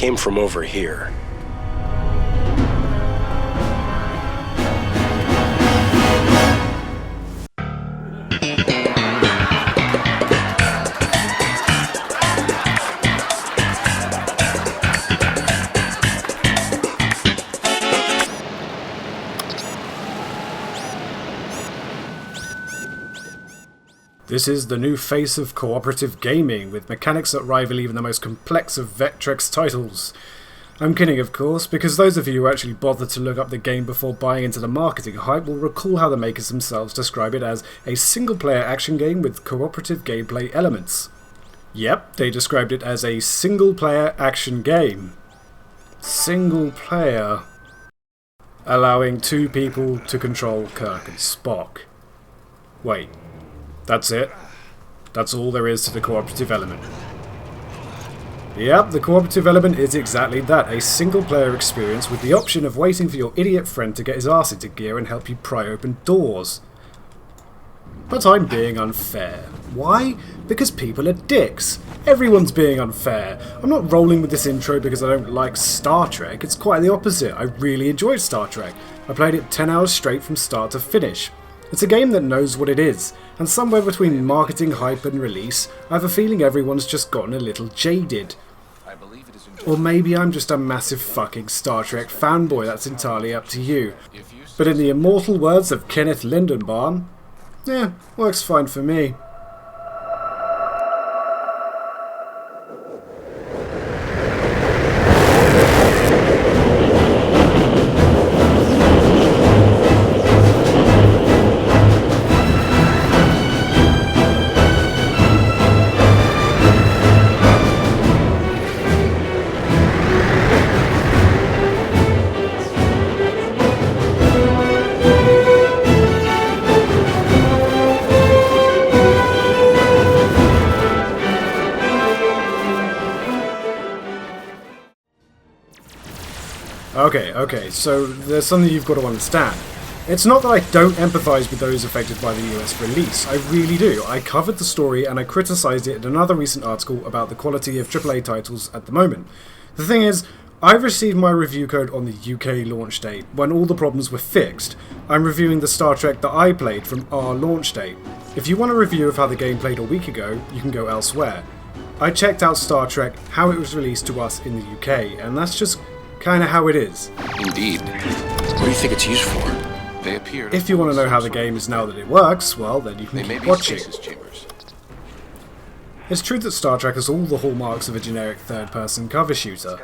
came from over here. This is the new face of cooperative gaming, with mechanics that rival even the most complex of Vectrex titles. I'm kidding, of course, because those of you who actually bothered to look up the game before buying into the marketing hype will recall how the makers themselves describe it as a single-player action game with cooperative gameplay elements. Yep, they described it as a single-player action game. Single player. Allowing two people to control Kirk and Spock. Wait. That's it. That's all there is to the cooperative element. Yep, the cooperative element is exactly that, a single-player experience with the option of waiting for your idiot friend to get his arse into gear and help you pry open doors. But I'm being unfair. Why? Because people are dicks. Everyone's being unfair. I'm not rolling with this intro because I don't like Star Trek. It's quite the opposite. I really enjoyed Star Trek. I played it 10 hours straight from start to finish. It's a game that knows what it is, and somewhere between marketing hype and release, I have a feeling everyone's just gotten a little jaded. Or maybe I'm just a massive fucking Star Trek fanboy, that's entirely up to you. But in the immortal words of Kenneth Lindembaum, yeah, works fine for me. Okay, so there's something you've got to understand. It's not that I don't empathise with those affected by the US release, I really do. I covered the story and I criticised it in another recent article about the quality of AAA titles at the moment. The thing is, I received my review code on the UK launch date, when all the problems were fixed. I'm reviewing the Star Trek that I played from our launch date. If you want a review of how the game played a week ago, you can go elsewhere. I checked out Star Trek, how it was released to us in the UK, and that's just kinda how it is. Indeed. What do you think it's used for? They appear. If you want to know how the game is now that it works, well, then you can keep watching. It's true that Star Trek has all the hallmarks of a generic third-person cover shooter,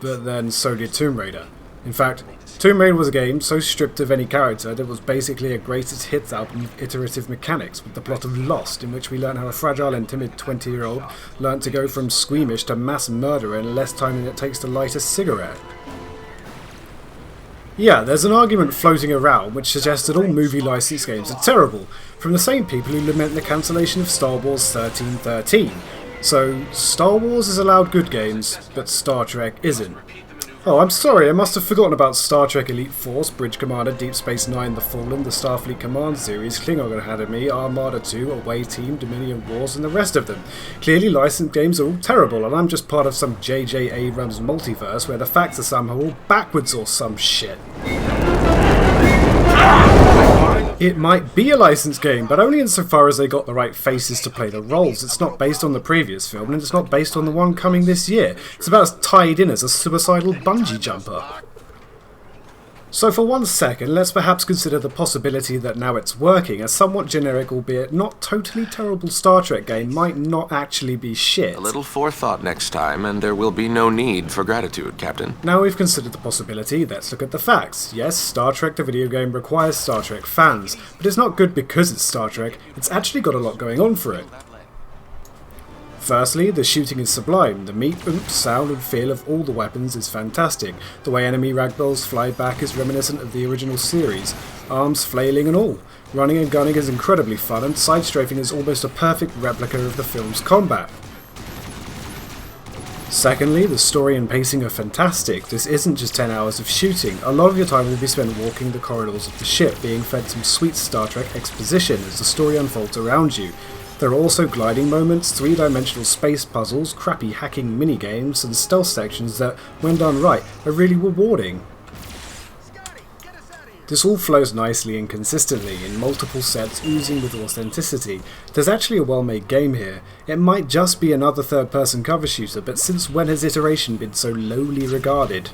but then so did Tomb Raider. In fact, Tomb Raider was a game so stripped of any character that it was basically a greatest hits album of iterative mechanics, with the plot of Lost, in which we learn how a fragile and timid 20-year-old learnt to go from squeamish to mass murderer in less time than it takes to light a cigarette. Yeah, there's an argument floating around which suggests that all movie license games are terrible, from the same people who lament the cancellation of Star Wars 1313. So, Star Wars is allowed good games, but Star Trek isn't. Oh, I'm sorry, I must have forgotten about Star Trek Elite Force, Bridge Commander, Deep Space Nine, The Fallen, the Starfleet Command Series, Klingon Academy, Armada 2, Away Team, Dominion Wars, and the rest of them. Clearly licensed games are all terrible, and I'm just part of some J.J. Abrams multiverse where the facts are somehow all backwards or some shit. It might be a licensed game, but only insofar as they got the right faces to play the roles. It's not based on the previous film, and it's not based on the one coming this year. It's about as tied in as a suicidal bungee jumper. So for 1 second, let's perhaps consider the possibility that now it's working, a somewhat generic, albeit not totally terrible Star Trek game might not actually be shit. A little forethought next time, and there will be no need for gratitude, Captain. Now we've considered the possibility, let's look at the facts. Yes, Star Trek the video game requires Star Trek fans, but it's not good because it's Star Trek, it's actually got a lot going on for it. Firstly, the shooting is sublime. The meat, oomph, sound and feel of all the weapons is fantastic. The way enemy ragdolls fly back is reminiscent of the original series. Arms flailing and all. Running and gunning is incredibly fun, and side-strafing is almost a perfect replica of the film's combat. Secondly, the story and pacing are fantastic. This isn't just 10 hours of shooting. A lot of your time will be spent walking the corridors of the ship, being fed some sweet Star Trek exposition as the story unfolds around you. There are also gliding moments, three-dimensional space puzzles, crappy hacking minigames, and stealth sections that, when done right, are really rewarding. This all flows nicely and consistently, in multiple sets oozing with authenticity. There's actually a well-made game here. It might just be another third-person cover shooter, but since when has iteration been so lowly regarded?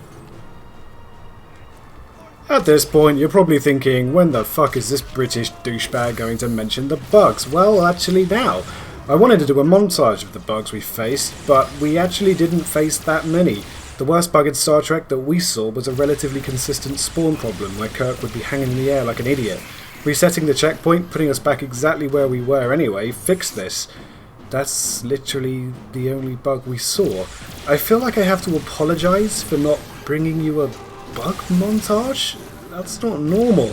At this point, you're probably thinking, when the fuck is this British douchebag going to mention the bugs? Well, actually now. I wanted to do a montage of the bugs we faced, but we actually didn't face that many. The worst bug in Star Trek that we saw was a relatively consistent spawn problem where Kirk would be hanging in the air like an idiot. Resetting the checkpoint, putting us back exactly where we were anyway, fixed this. That's literally the only bug we saw. I feel like I have to apologise for not bringing you a bug montage? That's not normal.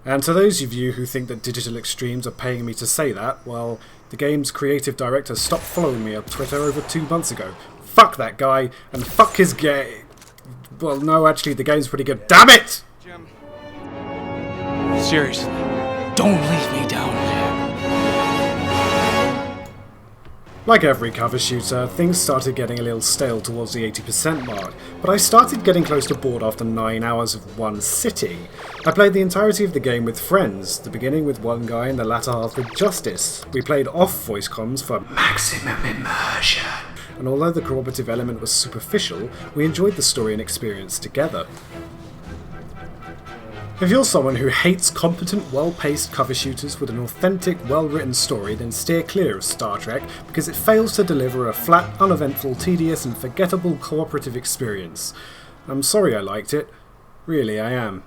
And to those of you who think that Digital Extremes are paying me to say that, well, the game's creative director stopped following me on Twitter over 2 months ago. Fuck that guy, and fuck his well, no, actually, the game's pretty good. Damn it! Jim. Seriously, don't leave me down there. Like every cover shooter, things started getting a little stale towards the 80% mark, but I started getting close to bored after 9 hours of one sitting. I played the entirety of the game with friends, the beginning with one guy and the latter half with Justice. We played off voice comms for maximum immersion, and although the cooperative element was superficial, we enjoyed the story and experience together. If you're someone who hates competent, well-paced cover shooters with an authentic, well-written story, then steer clear of Star Trek because it fails to deliver a flat, uneventful, tedious and forgettable cooperative experience. I'm sorry I liked it. Really, I am.